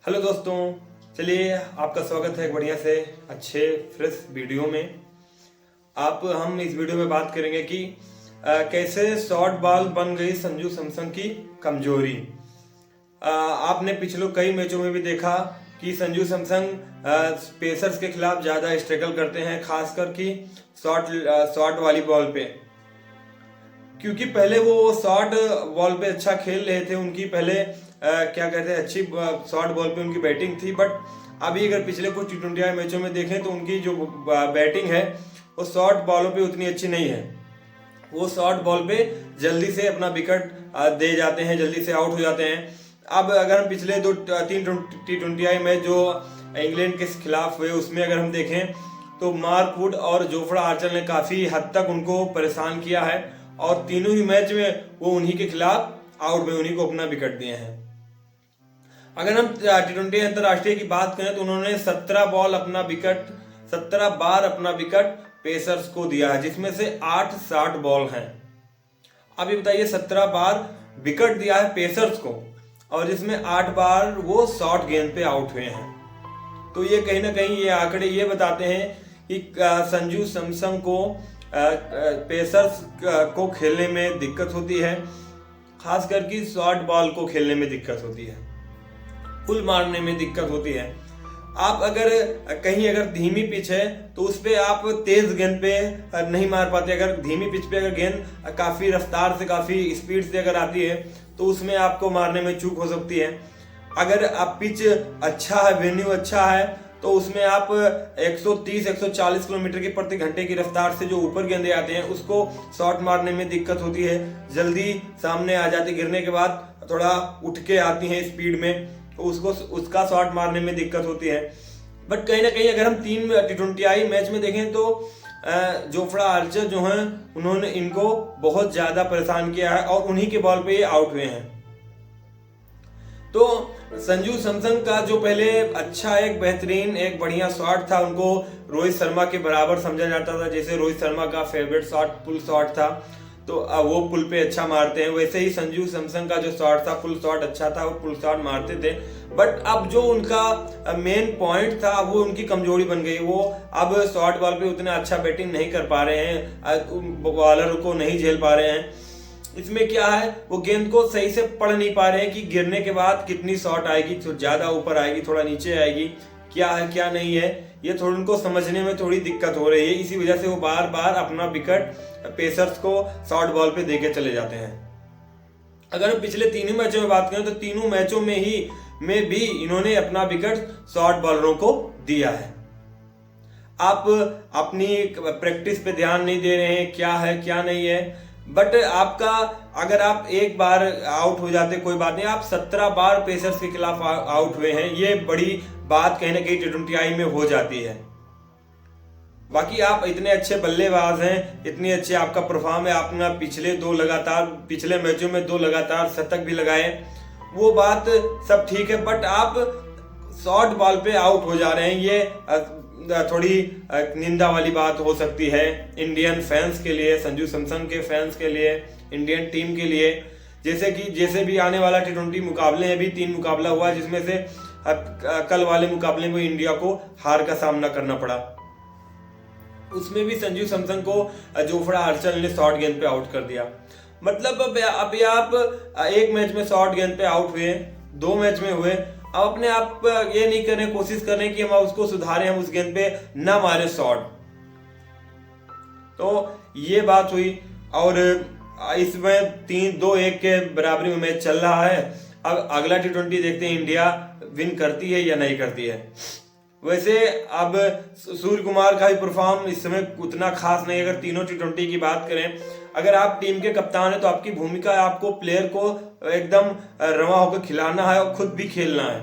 Hello दोस्तों, चलिए आपका स्वागत है एक बढ़िया से अच्छे फ्रेश वीडियो में। हम इस वीडियो में बात करेंगे कि कैसे शॉर्ट बॉल बन गई संजू सैमसन की कमजोरी। आपने पिछले कई मैचों में भी देखा कि संजू सैमसन पेसर्स के खिलाफ ज़्यादा स्ट्रगल करते हैं, खासकर कि शॉर्ट वाली बॉल पे, क्योंकि पहले वो शॉर्ट बॉल पे अच्छा खेल रहे थे। उनकी पहले क्या कहते हैं, अच्छी शॉर्ट बॉल पे उनकी बैटिंग थी। बट अभी अगर पिछले कुछ T20 मैचों में देखें तो उनकी जो बैटिंग है वो शॉर्ट बॉलों पे उतनी अच्छी नहीं है। वो शॉर्ट बॉल पे जल्दी से अपना विकेट दे जाते हैं, जल्दी से आउट हो जाते हैं। अब अगर हम पिछले तीन T20 मैच जो इंग्लैंड के खिलाफ हुए उसमें अगर हम देखें तो मार्क वुड और जोफ्रा आर्चर ने काफ़ी हद तक उनको परेशान किया है और तीनों ही मैच में वो उन्हीं के खिलाफ आउट में उन्हीं को अपना विकेट दिए हैं। अगर हम T20 अंतर्राष्ट्रीय की बात करें तो उन्होंने 17 बार अपना विकेट पेसर्स को दिया है, जिसमें से 8 शॉर्ट बॉल हैं। अब ये बताइए, 17 बार विकेट दिया है पेसर्स को और जिसमें 8 बार वो शॉर्ट गेंद पे आउट हुए हैं। तो ये कहीं ना कहीं ये आंकड़े ये बताते हैं कि संजू सैमसन को पेसर्स को खेलने में दिक्कत होती है, खास करके शॉर्ट बॉल को खेलने में दिक्कत होती है, पुल मारने में दिक्कत होती है। आप अगर कहीं धीमी पिच है तो उस पर आप तेज गेंद पे नहीं मार पाते। अगर धीमी पिच पे अगर गेंद काफ़ी रफ्तार से, काफ़ी स्पीड से अगर आती है तो उसमें आपको मारने में चूक हो सकती है। अगर आप पिच अच्छा है, वेन्यू अच्छा है, तो उसमें आप 130-140 किलोमीटर की प्रति घंटे की रफ्तार से जो ऊपर गेंदे आते हैं उसको शॉट मारने में दिक्कत होती है, जल्दी सामने आ जाती, गिरने के बाद थोड़ा उठ के आती हैं स्पीड में, तो उसका शॉट मारने में दिक्कत होती है। बट कहीं ना कहीं अगर हम 3 T20 मैच में देखें तो जोफ्रा आर्चर जो हैं उन्होंने इनको बहुत ज़्यादा परेशान किया है और उन्हीं के बॉल पे ये आउट हुए हैं। तो संजू सैमसन का जो पहले अच्छा एक बेहतरीन एक बढ़िया शॉट था, उनको रोहित शर्मा के बराबर समझा जाता था। जैसे रोहित शर्मा का फेवरेट शॉट पुल शॉट था, तो वो पुल पे अच्छा मारते हैं, वैसे ही संजू सैमसन का जो शॉट था पुल शॉट अच्छा था, वो पुल शॉट मारते थे। बट अब जो उनका मेन पॉइंट था वो उनकी कमजोरी बन गई। वो अब शॉर्ट बॉल पे उतना अच्छा बैटिंग नहीं कर पा रहे हैं, बॉलर को नहीं झेल पा रहे हैं। इसमें क्या है, वो गेंद को सही से पढ़ नहीं पा रहे हैं कि गिरने के बाद कितनी शॉट आएगी, तो ज्यादा ऊपर आएगी, थोड़ा नीचे आएगी, क्या है क्या नहीं है, ये थोड़ी उनको समझने में थोड़ी दिक्कत हो रही है। इसी वजह से वो बार बार अपना विकेट पेसर्स को शॉर्ट बॉल पे देके चले जाते हैं। अगर हम पिछले तीनों मैचों में बात करें तो तीनों मैचों में भी इन्होंने अपना विकेट शॉर्ट बॉलरों को दिया है। आप अपनी प्रैक्टिस पे ध्यान नहीं दे रहे हैं, क्या है क्या नहीं है। बट आपका अगर आप एक बार आउट हो जाते कोई बात नहीं, आप 17 बार पेसर्स के खिलाफ आउट हुए हैं, ये बड़ी बात कहीं ना कहीं T20 में हो जाती है। बाकी आप इतने अच्छे बल्लेबाज हैं, इतनी अच्छे आपका परफॉर्म है, आपने पिछले मैचों में 2 लगातार शतक भी लगाए, वो बात सब ठीक है। बट आप शॉर्ट बॉल पे आउट हो जा रहे हैं, ये थोड़ी निंदा वाली बात हो सकती है इंडियन फैंस के लिए, संजू सैमसन के फैंस के लिए, इंडियन टीम के लिए। जैसे भी आने वाला T20 मुकाबले हैं, भी 3 मुकाबला हुआ जिसमें से कल वाले मुकाबले में इंडिया को हार का सामना करना पड़ा। उसमें भी संजू सैमसन को जोफ्रा आर्चर ने शॉर्ट गेंद पे आउट कर दिया। मतलब अभी आप एक मैच में शॉर्ट गेंद पे आउट हुए, 2 मैच में हुए, अब अपने आप ये नहीं करने कोशिश करें कि हम उसको सुधारें, हम उस गेंद पे ना मारे शॉट। तो ये बात हुई और इसमें 3-2-1 के बराबरी में मैच चल रहा है। अब अगला T20 देखते हैं इंडिया विन करती है या नहीं करती है। वैसे अब सूर्य कुमार का भी परफॉर्म इस समय उतना खास नहीं। अगर तीनों T20 की बात करें, अगर आप टीम के कप्तान हैं तो आपकी भूमिका है आपको प्लेयर को एकदम रवा होकर खिलाना है और खुद भी खेलना है।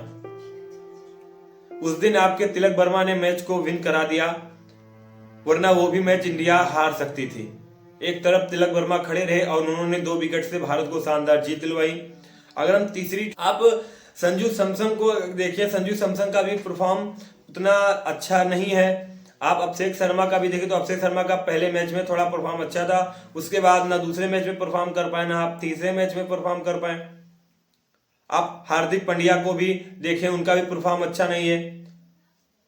उस दिन आपके तिलक वर्मा ने मैच को विन करा दिया, वरना वो भी मैच इंडिया हार सकती थी। एक तरफ तिलक वर्मा खड़े रहे और उन्होंने 2 विकेट से भारत को शानदार जीत दिलवाई। अगर हम तीसरी आप संजू सैमसन को देखिए, संजू सैमसन का भी परफॉर्म उतना अच्छा नहीं है। आप अभिषेक शर्मा का भी देखें तो अभिषेक शर्मा का पहले मैच में थोड़ा परफॉर्म अच्छा था, उसके बाद ना दूसरे मैच में परफॉर्म कर पाए, ना आप तीसरे मैच में परफॉर्म कर पाए। आप हार्दिक पांड्या को भी देखें, उनका भी परफॉर्म अच्छा नहीं है।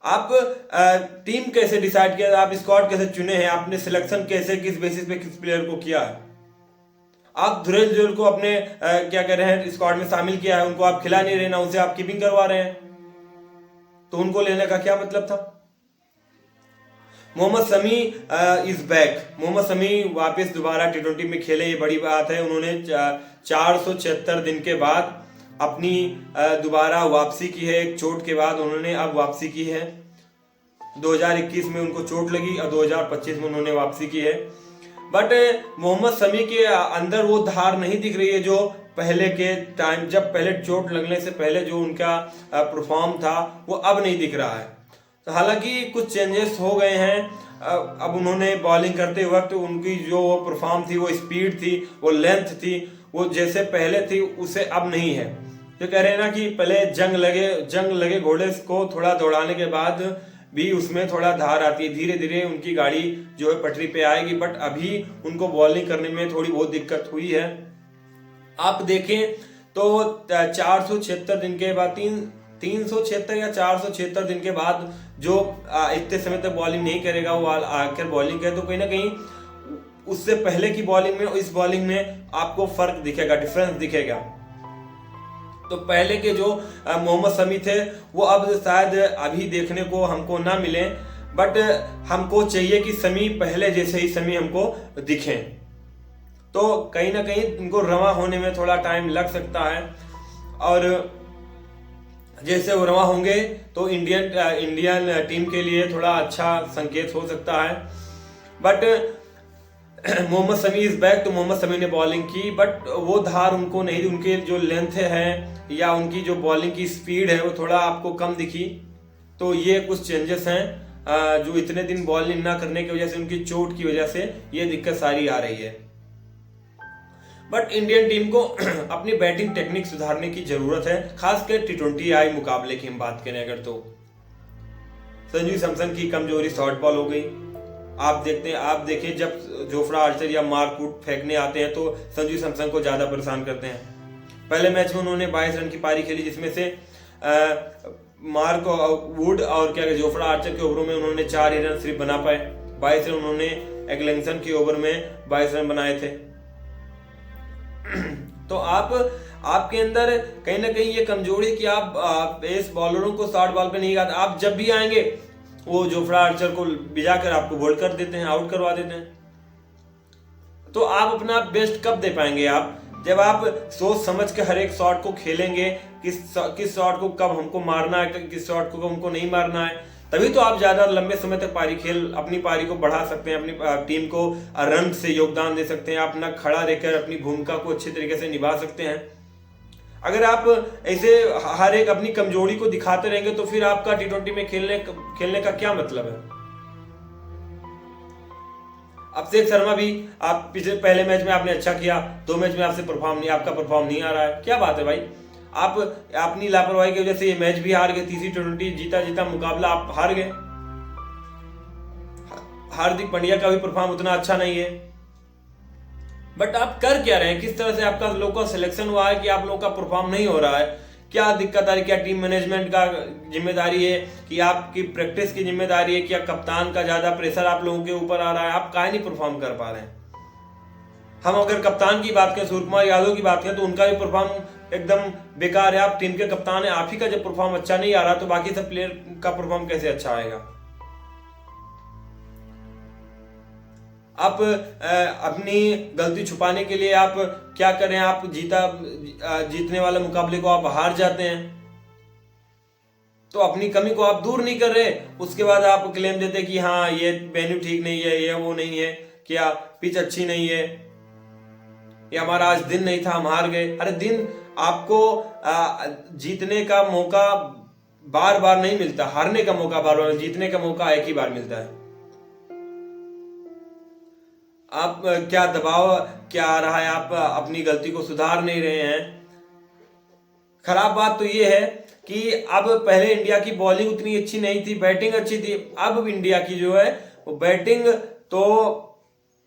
आप टीम कैसे डिसाइड किया, आप स्क्वाड कैसे चुने हैं, आपने सिलेक्शन कैसे, किस बेसिस पे किस प्लेयर को किया है। आप धुरेल जोल को अपने क्या कह रहे हैं स्क्वाड में शामिल किया है, उनको आप खिला नहीं रहे ना, उनसे आप कीपिंग करवा रहे हैं, तो उनको लेने का क्या मतलब था। मोहम्मद शमी इज बैक, मोहम्मद शमी वापस दोबारा टी20 में खेले, ये बड़ी बात है। उन्होंने 476 दिन के बाद अपनी दोबारा वापसी की है, एक चोट के बाद उन्होंने अब वापसी की है। 2021 में उनको चोट लगी और 2025 में उन्होंने वापसी की है। बट मोहम्मद शमी के अंदर वो धार नहीं दिख रही है जो पहले के टाइम, जब पहले चोट लगने से पहले जो उनका परफॉर्म था वो अब नहीं दिख रहा है। तो हालांकि कुछ चेंजेस हो गए हैं। अब उन्होंने बॉलिंग करते वक्त उनकी जो परफॉर्म थी, वो स्पीड थी, वो लेंथ थी, वो जैसे पहले थी उसे अब नहीं है। जो कह रहे हैं ना कि पहले जंग लगे घोड़े को थोड़ा दौड़ाने के बाद भी उसमें थोड़ा धार आती है, धीरे धीरे उनकी गाड़ी जो है पटरी पे आएगी। बट अभी उनको बॉलिंग करने में थोड़ी बहुत दिक्कत हुई है। आप देखें तो 476 दिन के बाद 376 या 476 दिन के बाद जो इतने समय तक बॉलिंग नहीं करेगा वो आकर बॉलिंग करे, तो कहीं ना कहीं उससे पहले की बॉलिंग में और इस बॉलिंग में आपको फर्क दिखेगा, डिफरेंस दिखेगा। तो पहले के जो मोहम्मद शमी थे वो अब शायद अभी देखने को हमको ना मिले, बट हमको चाहिए कि शमी पहले जैसे ही शमी हमको दिखें। तो कहीं ना कहीं इनको रवा होने में थोड़ा टाइम लग सकता है, और जैसे वो रवा होंगे तो इंडियन टीम के लिए थोड़ा अच्छा संकेत हो सकता है। But Mohammed Shami is back, तो मोहम्मद शमी ने बॉलिंग की, बट वो धार उनको नहीं, उनके जो लेंथ है या उनकी जो बॉलिंग की स्पीड है वो थोड़ा आपको कम दिखी। तो ये कुछ चेंजेस हैं जो इतने दिन बॉलिंग ना करने की वजह से, उनकी चोट की वजह से ये दिक्कत सारी आ रही है। बट इंडियन टीम को अपनी बैटिंग टेक्निक सुधारने की जरूरत है, खासकर T20I मुकाबले की हम बात करें अगर तो संजू सैमसन की कमजोरी शॉर्ट बॉल हो गई। आप देखिए जब जोफ्रा आर्चर या मार्क वुड फेंकने आते हैं तो संजू सैमसन को ज्यादा परेशान करते हैं। पहले मैच में उन्होंने 22 रन की पारी खेली, जिसमें से मार्क वुड और क्या जोफ्रा आर्चर के ओवरों में उन्होंने 4 ही रन सिर्फ बना पाए। 22 रन उन्होंने एग्लिंगसन के ओवर में 22 रन बनाए थे। तो आपके अंदर कहीं ना कहीं ये कमजोरी कि आप पेस बॉलरों को शॉर्ट बॉल पे नहीं आते। आप जब भी आएंगे वो जोफ्रा आर्चर को भिजा कर आपको बोल्ड कर देते हैं, आउट करवा देते हैं। तो आप अपना बेस्ट कब दे पाएंगे? आप जब आप सोच समझ के हर एक शॉट को खेलेंगे, किस शॉट को कब हमको मारना है, किस शॉट को हमको नहीं मारना है, तभी तो आप ज्यादा लंबे समय तक अपनी पारी को बढ़ा सकते हैं, अपनी टीम को रन से योगदान दे सकते हैं, अपना खड़ा रहकर अपनी भूमिका को अच्छे तरीके से निभा सकते हैं। अगर आप ऐसे हर एक अपनी कमजोरी को दिखाते रहेंगे तो फिर आपका T20 में खेलने का क्या मतलब है? अभिषेक शर्मा भी आप पहले मैच में आपने अच्छा किया, 2 मैच में आपका परफॉर्म नहीं आ रहा है, क्या बात है भाई? आप अपनी लापरवाही की वजह से ये मैच भी हार गए, तीसरी T20 जीता मुकाबला आप हार गए। हार्दिक पांड्या का भी परफॉर्म उतना अच्छा नहीं है, बट आप कर क्या रहे हैं? किस तरह से आपका लोगों का सिलेक्शन हुआ है कि आप लोगों का परफॉर्म नहीं हो रहा है? क्या दिक्कत आ रही है? क्या टीम मैनेजमेंट का जिम्मेदारी है कि आपकी प्रैक्टिस की जिम्मेदारी है? क्या कप्तान का ज्यादा प्रेशर आप लोगों के ऊपर आ रहा है? आप काहे नहीं परफॉर्म कर पा रहे हैं? हम अगर कप्तान की बात करें, सूर्य कुमार यादव की बात करें, तो उनका भी परफॉर्म एकदम बेकार है। आप टीम के कप्तान है, आप ही का जब परफॉर्म अच्छा नहीं आ रहा तो बाकी सब प्लेयर का परफॉर्म कैसे अच्छा आएगा? आप अपनी गलती छुपाने के लिए आप क्या करें? आप जीतने वाले मुकाबले को आप हार जाते हैं, तो अपनी कमी को आप दूर नहीं कर रहे, उसके बाद आप क्लेम देते कि हाँ ये वेन्यू ठीक नहीं है, ये वो नहीं है, क्या पिच अच्छी नहीं है, ये हमारा आज दिन नहीं था, हम हार गए। अरे दिन आपको जीतने का मौका बार बार नहीं मिलता, हारने का मौका बार बार, जीतने का मौका एक ही बार मिलता है। आप क्या दबाव क्या आ रहा है? आप अपनी गलती को सुधार नहीं रहे हैं। खराब बात तो ये है कि अब पहले इंडिया की बॉलिंग उतनी अच्छी नहीं थी, बैटिंग अच्छी थी। अब इंडिया की जो है वो बैटिंग तो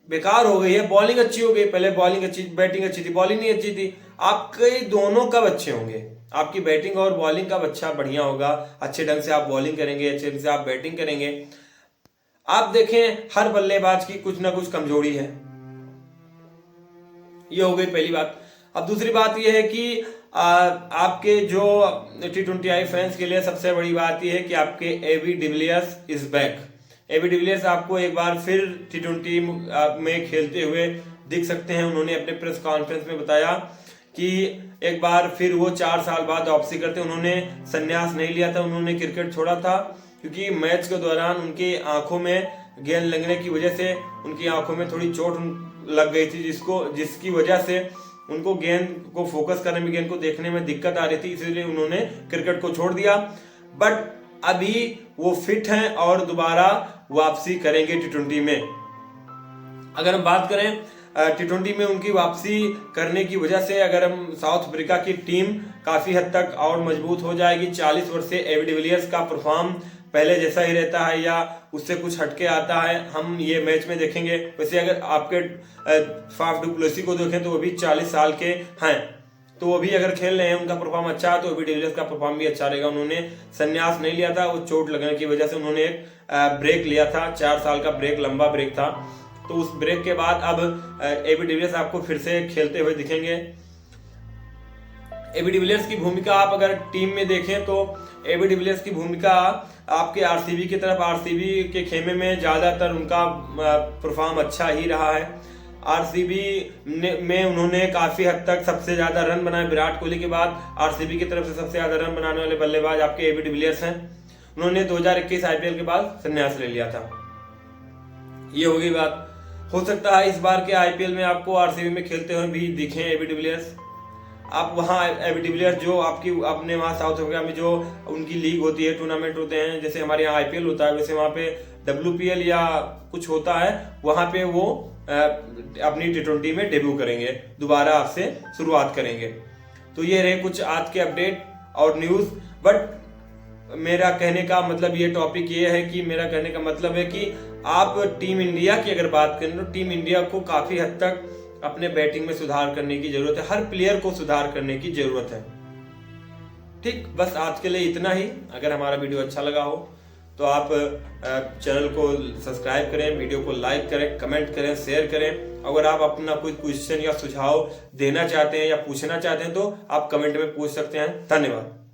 बेकार हो गई है, बॉलिंग अच्छी हो गई। पहले बैटिंग अच्छी थी, बॉलिंग नहीं अच्छी थी। आपके दोनों कब अच्छे होंगे? आपकी बैटिंग और बॉलिंग का अच्छा बढ़िया होगा, अच्छे ढंग से आप बॉलिंग करेंगे, अच्छे ढंग से आप बैटिंग करेंगे। आप देखें हर बल्लेबाज की कुछ ना कुछ कमजोरी है, ये हो गई पहली बात। अब दूसरी बात ये है कि आपके जो T20I फैंस के लिए सबसे बड़ी बात ये है कि आपके AB de Villiers is back. AB de Villiers आपको एक बार फिर T20 में खेलते हुए दिख सकते हैं। उन्होंने अपने प्रेस कॉन्फ्रेंस में बताया कि एक बार फिर वो 4 साल बाद वापसी करते। उन्होंने संन्यास नहीं लिया था, उन्होंने क्रिकेट छोड़ा था क्योंकि मैच के दौरान उनकी आंखों में गेंद लगने की वजह से उनकी आंखों में थोड़ी चोट लग गई थी, जिसकी वजह से उनको गेंद को फोकस करने में, गेंद को देखने में दिक्कत आ रही थी, इसलिए उन्होंने क्रिकेट को छोड़ दिया। बट अभी वो फिट हैं और दोबारा वापसी करेंगे T20 में। अगर हम बात करें T20 में उनकी वापसी करने की वजह से, अगर हम साउथ अफ्रीका की टीम काफी हद तक और मजबूत हो जाएगी। 40 वर्षीय एबी डिविलियर्स का परफॉर्म पहले जैसा ही रहता है या उससे कुछ हटके आता है, हम ये मैच में देखेंगे। वैसे अगर आपके फाफ डू प्लेसी को देखें तो वो भी 40 साल के हैं, तो वो भी अगर खेल रहे हैं, उनका परफॉर्म अच्छा है तो एबी डिविलियर्स का परफॉर्म भी अच्छा रहेगा। उन्होंने संन्यास नहीं लिया था, वो चोट लगने की वजह से उन्होंने एक ब्रेक लिया था, 4 साल का ब्रेक, लंबा ब्रेक था। तो उस ब्रेक के बाद अब एबी डिविलियर्स आपको फिर से खेलते हुए दिखेंगे। एबी डिविलियर्स की भूमिका आप अगर टीम में देखें तो एबी डिविलियर्स की भूमिका आपके आरसीबी की तरफ, आरसीबी के खेमे में ज्यादातर उनका परफॉर्म अच्छा ही रहा है। आरसीबी में उन्होंने काफी हद तक सबसे ज्यादा रन बनाए, विराट कोहली के बाद आरसीबी की तरफ से सबसे ज्यादा रन बनाने वाले बल्लेबाज आपके एबी डिविलियर्स हैं। उन्होंने 2021 आईपीएल के बाद संन्यास ले लिया था। ये होगी बात। हो सकता है इस बार के आईपीएल में आपको आरसीबी में खेलते हुए भी दिखें एबी डिविलियर्स। आप वहाँ एबी डिविलियर्स जो आपकी अपने वहाँ साउथ अफ्रीका में जो उनकी लीग होती है, टूर्नामेंट होते हैं, जैसे हमारे यहाँ आईपीएल होता है, वैसे वहाँ पे WPL या कुछ होता है, वहाँ पे वो अपनी T20 में डेब्यू करेंगे, दोबारा आपसे शुरुआत करेंगे। तो ये रहे कुछ आज के अपडेट और न्यूज़। बट मेरा कहने का मतलब, ये टॉपिक ये है कि मेरा कहने का मतलब है कि आप टीम इंडिया की अगर बात करें तो टीम इंडिया को काफी हद तक अपने बैटिंग में सुधार करने की जरूरत है, हर प्लेयर को सुधार करने की जरूरत है। ठीक, बस आज के लिए इतना ही। अगर हमारा वीडियो अच्छा लगा हो तो आप चैनल को सब्सक्राइब करें, वीडियो को लाइक करें, कमेंट करें, शेयर करें। अगर आप अपना कोई क्वेश्चन या सुझाव देना चाहते हैं या पूछना चाहते हैं तो आप कमेंट में पूछ सकते हैं। धन्यवाद।